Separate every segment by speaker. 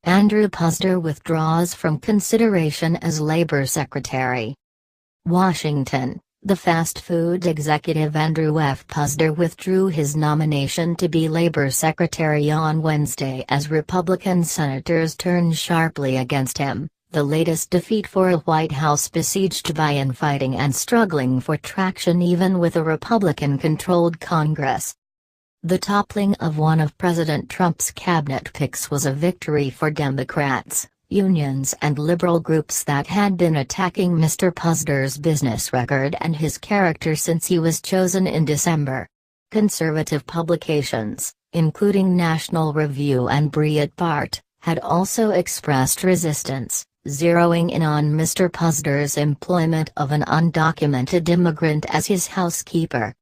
Speaker 1: Andrew Puzder withdraws from consideration as Labor Secretary. Washington. The fast food executive Andrew F. Puzder withdrew his nomination to be Labor Secretary on Wednesday as Republican senators turned sharply against him, the latest defeat for a White House besieged by infighting and struggling for traction even with a Republican-controlled Congress. The toppling of one of President Trump's cabinet picks was a victory for Democrats, unions and liberal groups that had been attacking Mr. Puzder's business record and his character since he was chosen in December. Conservative publications, including National Review and Breitbart, had also expressed resistance, zeroing in on Mr. Puzder's employment of an undocumented immigrant as his housekeeper.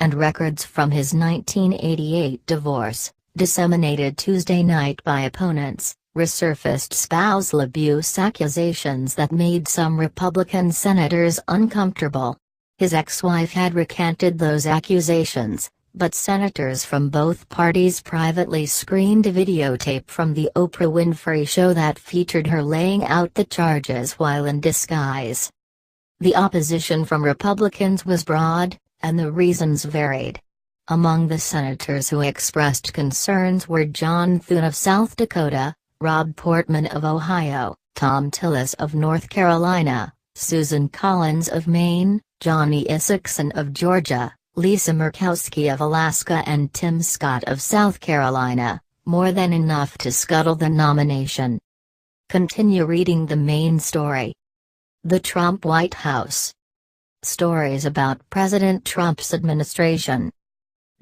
Speaker 1: And records from his 1988 divorce, disseminated Tuesday night by opponents, resurfaced spousal abuse accusations that made some Republican senators uncomfortable. His ex-wife had recanted those accusations, but senators from both parties privately screened a videotape from the Oprah Winfrey Show that featured her laying out the charges while in disguise. The opposition from Republicans was broad, and the reasons varied. Among the senators who expressed concerns were John Thune of South Dakota, Rob Portman of Ohio, Tom Tillis of North Carolina, Susan Collins of Maine, Johnny Isakson of Georgia, Lisa Murkowski of Alaska and Tim Scott of South Carolina, more than enough to scuttle the nomination. Continue reading the main story. The Trump White House. Stories about President Trump's administration.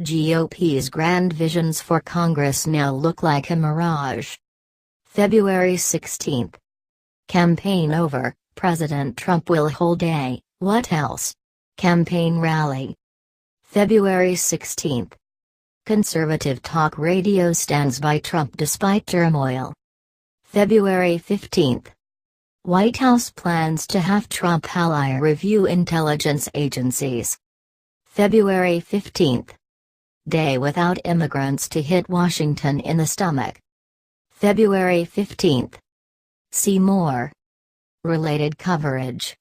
Speaker 1: GOP's grand visions for Congress now look like a mirage. February 16. Campaign over, President Trump will hold a, what else? Campaign rally. February 16. Conservative talk radio stands by Trump despite turmoil. February 15. White House plans to have Trump ally review intelligence agencies. February 15. Day without immigrants to hit Washington in the stomach. February 15. See more. Related coverage.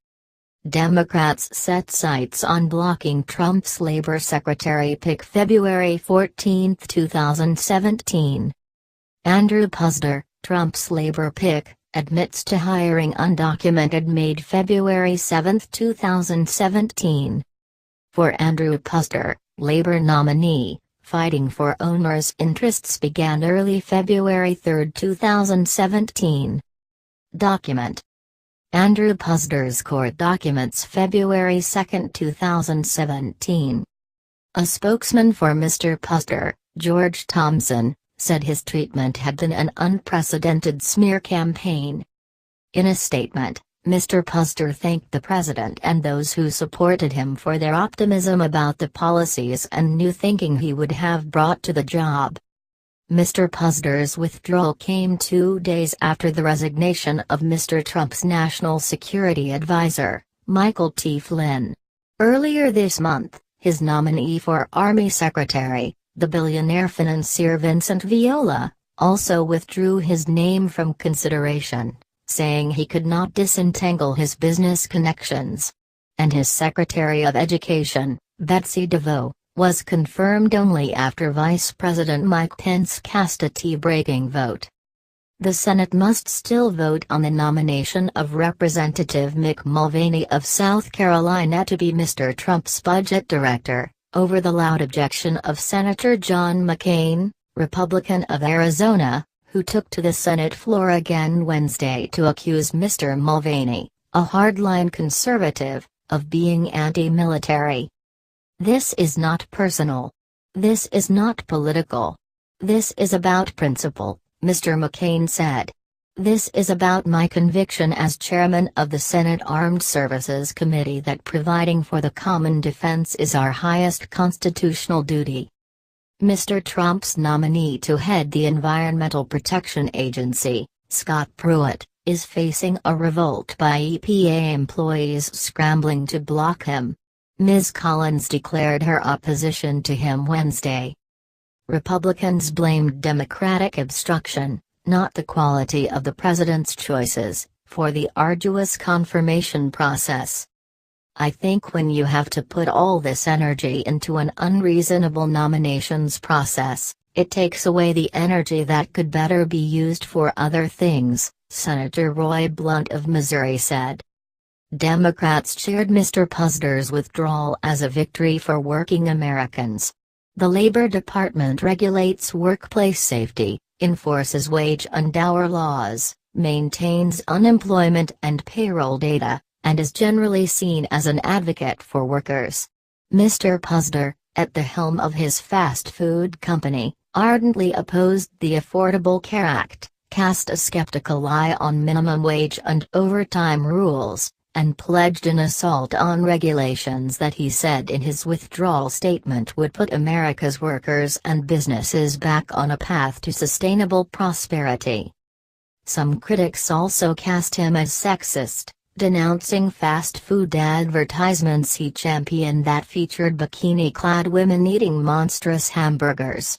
Speaker 1: Democrats set sights on blocking Trump's Labor Secretary pick. February 14, 2017. Andrew Puzder, Trump's Labor pick, admits to hiring undocumented maid. February 7, 2017. For Andrew Puzder, Labor nominee, fighting for owners' interests began early February 3, 2017. Document. Andrew Puzder's court documents February 2, 2017. A spokesman for Mr. Puzder, George Thompson, said his treatment had been an unprecedented smear campaign. In a statement, Mr. Puzder thanked the president and those who supported him for their optimism about the policies and new thinking he would have brought to the job. Mr. Puzder's withdrawal came 2 days after the resignation of Mr. Trump's national security advisor, Michael T. Flynn. Earlier this month, his nominee for Army Secretary, the billionaire financier Vincent Viola, also withdrew his name from consideration, saying he could not disentangle his business connections. And his Secretary of Education, Betsy DeVos, was confirmed only after Vice President Mike Pence cast a tie-breaking vote. The Senate must still vote on the nomination of Representative Mick Mulvaney of South Carolina to be Mr. Trump's budget director, over the loud objection of Senator John McCain, Republican of Arizona, who took to the Senate floor again Wednesday to accuse Mr. Mulvaney, a hardline conservative, of being anti-military. This is not personal. This is not political. This is about principle, Mr. McCain said. This is about my conviction as chairman of the Senate Armed Services Committee that providing for the common defense is our highest constitutional duty. Mr. Trump's nominee to head the Environmental Protection Agency, Scott Pruitt, is facing a revolt by EPA employees scrambling to block him. Ms. Collins declared her opposition to him Wednesday. Republicans blamed Democratic obstruction, not the quality of the president's choices, for the arduous confirmation process. I think when you have to put all this energy into an unreasonable nominations process, it takes away the energy that could better be used for other things, Senator Roy Blunt of Missouri said. Democrats cheered Mr. Puzder's withdrawal as a victory for working Americans. The Labor Department regulates workplace safety, enforces wage and hour laws, maintains unemployment and payroll data, and is generally seen as an advocate for workers. Mr. Puzder, at the helm of his fast food company, ardently opposed the Affordable Care Act, cast a skeptical eye on minimum wage and overtime rules, and pledged an assault on regulations that he said in his withdrawal statement would put America's workers and businesses back on a path to sustainable prosperity. Some critics also cast him as sexist, denouncing fast food advertisements he championed that featured bikini-clad women eating monstrous hamburgers.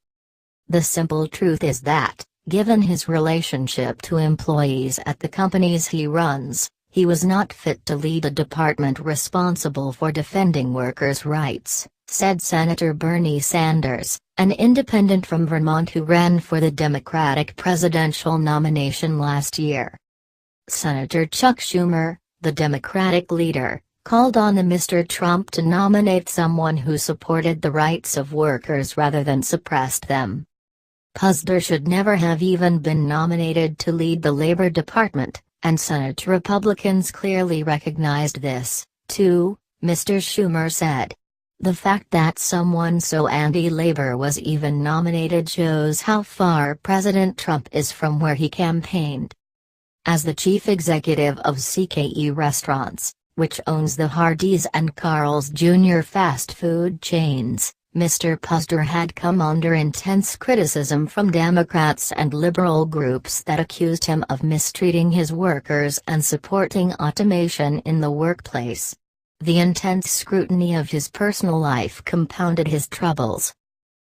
Speaker 1: The simple truth is that, given his relationship to employees at the companies he runs, he was not fit to lead a department responsible for defending workers' rights, said Senator Bernie Sanders, an independent from Vermont who ran for the Democratic presidential nomination last year. Senator Chuck Schumer, the Democratic leader, called on Mr. Trump to nominate someone who supported the rights of workers rather than suppressed them. Puzder should never have even been nominated to lead the Labor Department, and Senate Republicans clearly recognized this, too, Mr. Schumer said. The fact that someone so anti-labor was even nominated shows how far President Trump is from where he campaigned. As the chief executive of CKE Restaurants, which owns the Hardee's and Carl's Jr. fast food chains, Mr. Puzder had come under intense criticism from Democrats and liberal groups that accused him of mistreating his workers and supporting automation in the workplace. The intense scrutiny of his personal life compounded his troubles.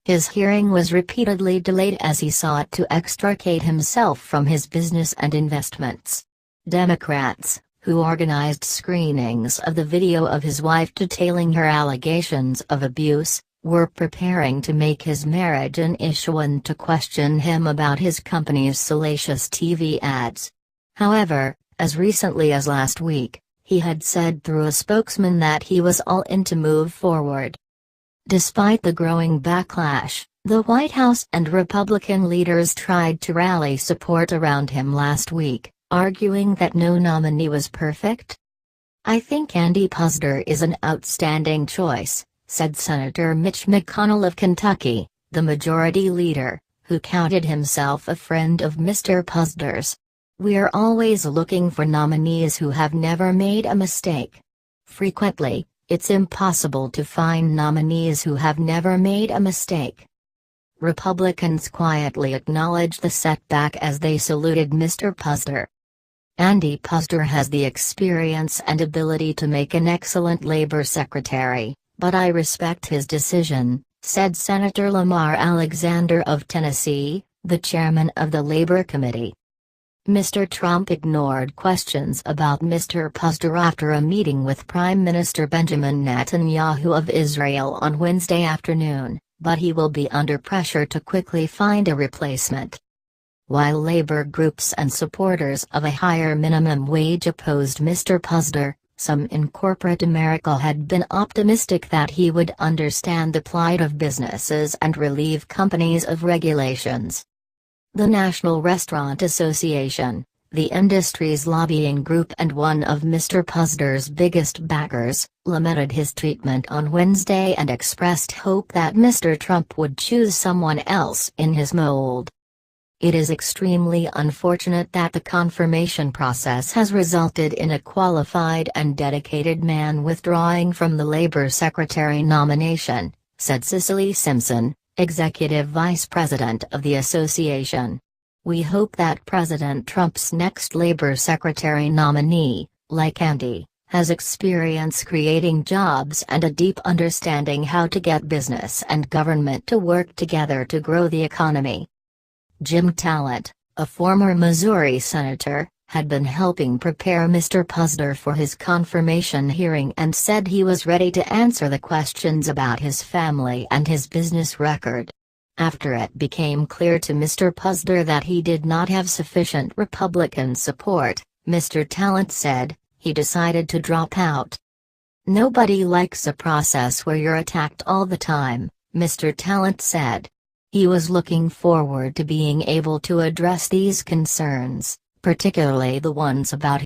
Speaker 1: His hearing was repeatedly delayed as he sought to extricate himself from his business and investments. Democrats, who organized screenings of the video of his wife detailing her allegations of abuse, were preparing to make his marriage an issue and to question him about his company's salacious TV ads. However, as recently as last week, he had said through a spokesman that he was all in to move forward. Despite the growing backlash, the White House and Republican leaders tried to rally support around him last week, arguing that no nominee was perfect. "I think Andy Puzder is an outstanding choice," said Senator Mitch McConnell of Kentucky, the majority leader, who counted himself a friend of Mr. Puzder's. "We're always looking for nominees who have never made a mistake. Frequently, it's impossible to find nominees who have never made a mistake." Republicans quietly acknowledged the setback as they saluted Mr. Puzder. "Andy Puzder has the experience and ability to make an excellent labor secretary, but I respect his decision," said Senator Lamar Alexander of Tennessee, the chairman of the Labor Committee. Mr. Trump ignored questions about Mr. Puzder after a meeting with Prime Minister Benjamin Netanyahu of Israel on Wednesday afternoon, but he will be under pressure to quickly find a replacement. While labor groups and supporters of a higher minimum wage opposed Mr. Puzder, some in corporate America had been optimistic that he would understand the plight of businesses and relieve companies of regulations. The National Restaurant Association, the industry's lobbying group and one of Mr. Puzder's biggest backers, lamented his treatment on Wednesday and expressed hope that Mr. Trump would choose someone else in his mold. "It is extremely unfortunate that the confirmation process has resulted in a qualified and dedicated man withdrawing from the Labor Secretary nomination," said Cicely Simpson, Executive Vice President of the association. "We hope that President Trump's next Labor Secretary nominee, like Andy, has experience creating jobs and a deep understanding how to get business and government to work together to grow the economy." Gym talent, a former Missouri senator, had been helping prepare Mr. Puzder for his confirmation hearing and said he was ready to answer the questions about his family and his business record. After it became clear to Mr. Puzder that he did not have sufficient Republican support, Mr. Talent said, he decided to drop out. "Nobody likes a process where you're attacked all the time," Mr. Talent said. He was looking forward to being able to address these concerns, particularly the ones about